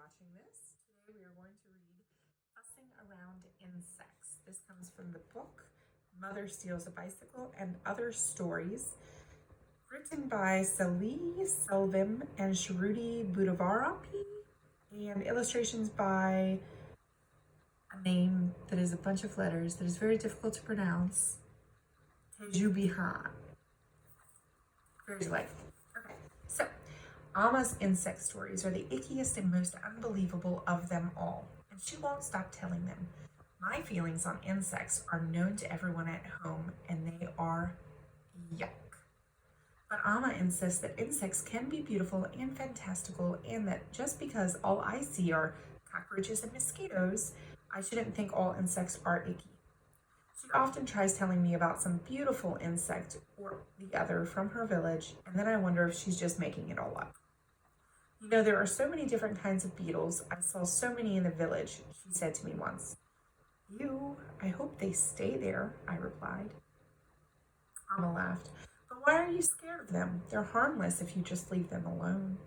watching this. Today we are going to read Fussing Around Insects. This comes from the book Mother Steals a Bicycle and Other Stories, written by Salai Selvam and Shruti Budavarapi, and illustrations by a name that is a bunch of letters that is very difficult to pronounce, Tejubihan. Very delightful. Okay, so Amma's insect stories are the ickiest and most unbelievable of them all, and she won't stop telling them. My feelings on insects are known to everyone at home, and they are yuck. But Amma insists that insects can be beautiful and fantastical, and that just because all I see are cockroaches and mosquitoes, I shouldn't think all insects are icky. She often tries telling me about some beautiful insect or the other from her village, and then I wonder if she's just making it all up. You know, there are so many different kinds of beetles. I saw so many in the village, she said to me once. Ew, I hope they stay there, I replied. Amma laughed. But why are you scared of them? They're harmless if you just leave them alone.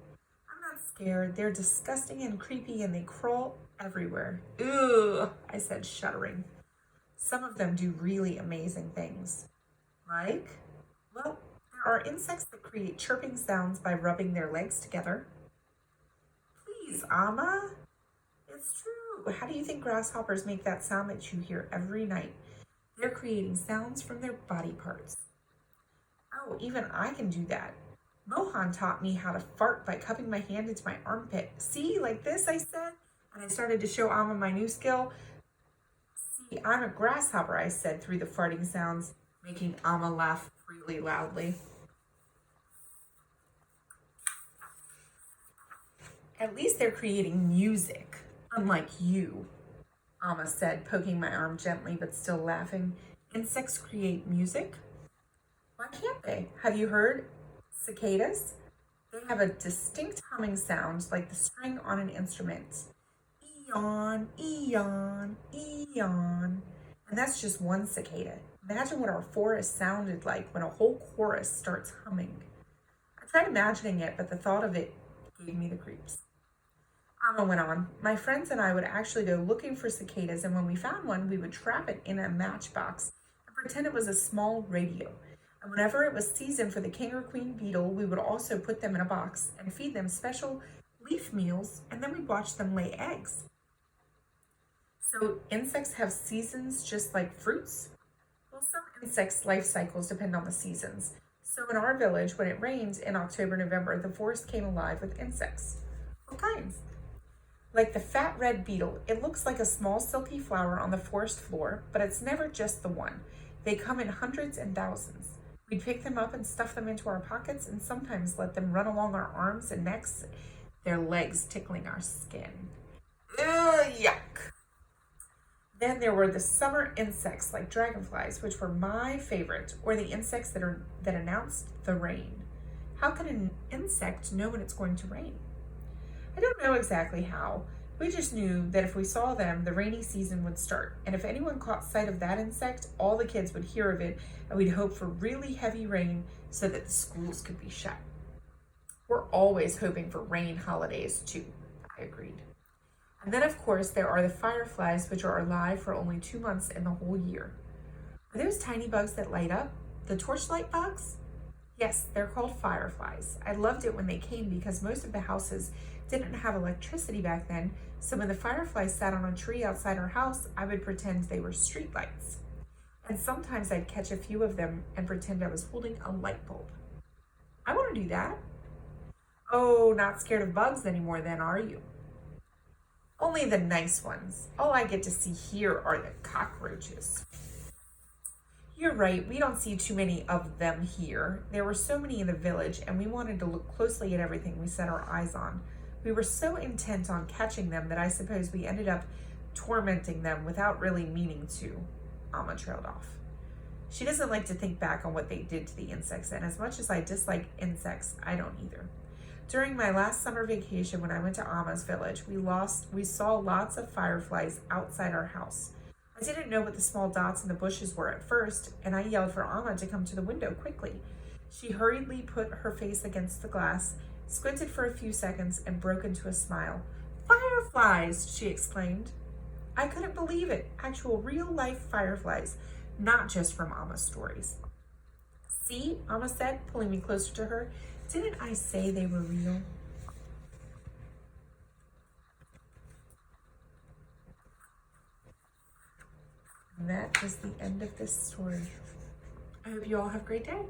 I'm not scared. They're disgusting and creepy, and they crawl everywhere. Ugh, I said, shuddering. Some of them do really amazing things. Like? Well, there are insects that create chirping sounds by rubbing their legs together. Please, Amma. It's true. How do you think grasshoppers make that sound that you hear every night? They're creating sounds from their body parts. Oh, even I can do that. Mohan taught me how to fart by cupping my hand into my armpit. See, like this, I said, and I started to show Amma my new skill. See, I'm a grasshopper, I said through the farting sounds, making Amma laugh really loudly. At least they're creating music, unlike you, Amma said, poking my arm gently but still laughing. Insects create music? Why can't they? Have you heard cicadas? They have a distinct humming sound like the string on an instrument. Eon, eon, eon. And that's just one cicada. Imagine what our forest sounded like when a whole chorus starts humming. I tried imagining it, but the thought of it gave me the creeps. Amma went on. My friends and I would actually go looking for cicadas, and when we found one, we would trap it in a matchbox and pretend it was a small radio. And whenever it was season for the king or queen beetle, we would also put them in a box and feed them special leaf meals, and then we'd watch them lay eggs. So insects have seasons just like fruits? Well, some insects' life cycles depend on the seasons. So in our village, when it rained in October, November, the forest came alive with insects. What kinds? Like the fat red beetle, it looks like a small silky flower on the forest floor, but it's never just the one. They come in hundreds and thousands. We'd pick them up and stuff them into our pockets, and sometimes let them run along our arms and necks, their legs tickling our skin. Ugh, yuck. Then there were the summer insects like dragonflies, which were my favorite, or the insects that announced the rain. How can an insect know when it's going to rain? I don't know exactly how. We just knew that if we saw them, the rainy season would start. And if anyone caught sight of that insect, all the kids would hear of it, and we'd hope for really heavy rain so that the schools could be shut. We're always hoping for rain holidays too, I agreed. And then of course there are the fireflies, which are alive for only 2 months in the whole year. Are those tiny bugs that light up? The torchlight bugs? Yes, they're called fireflies. I loved it when they came because most of the houses didn't have electricity back then, so when the fireflies sat on a tree outside our house, I would pretend they were street lights. And sometimes I'd catch a few of them and pretend I was holding a light bulb. I want to do that. Oh, not scared of bugs anymore then, are you? Only the nice ones. All I get to see here are the cockroaches. You're right, we don't see too many of them here. There were so many in the village, and we wanted to look closely at everything we set our eyes on. We were so intent on catching them that I suppose we ended up tormenting them without really meaning to. Amma trailed off. She doesn't like to think back on what they did to the insects, and as much as I dislike insects, I don't either. During my last summer vacation when I went to Amma's village, we saw lots of fireflies outside our house. I didn't know what the small dots in the bushes were at first, and I yelled for Amma to come to the window quickly. She hurriedly put her face against the glass, squinted for a few seconds, and broke into a smile. Fireflies, she exclaimed. I couldn't believe it. Actual real-life fireflies, not just from Alma's stories. See, Alma said, pulling me closer to her. Didn't I say they were real? And that is the end of this story. I hope you all have a great day.